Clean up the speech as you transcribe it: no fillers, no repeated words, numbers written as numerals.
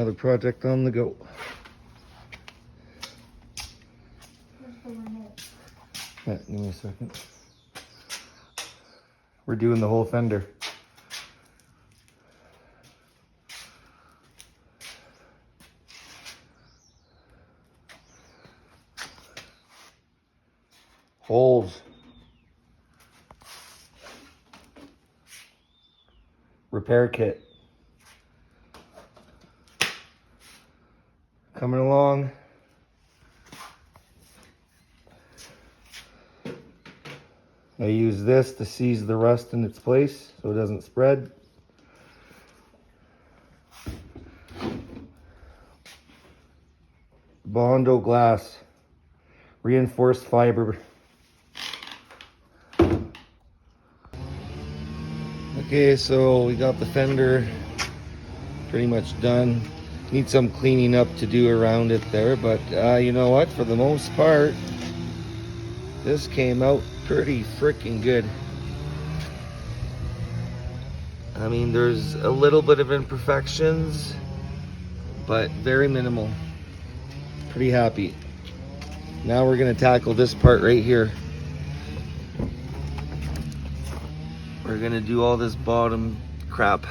Another project on the go. Yeah, give me a second. We're doing the whole fender. Holes. Repair kit. Coming along. I use this to seize the rust in its place so it doesn't spread. Bondo glass, reinforced fiber. Okay, so we got the fender pretty much done. Need some cleaning up to do around it there, but you know what? For the most part, this came out pretty freaking good. I mean, there's a little bit of imperfections, but very minimal. Pretty happy. Now we're gonna tackle this part right here. We're gonna do all this bottom crap.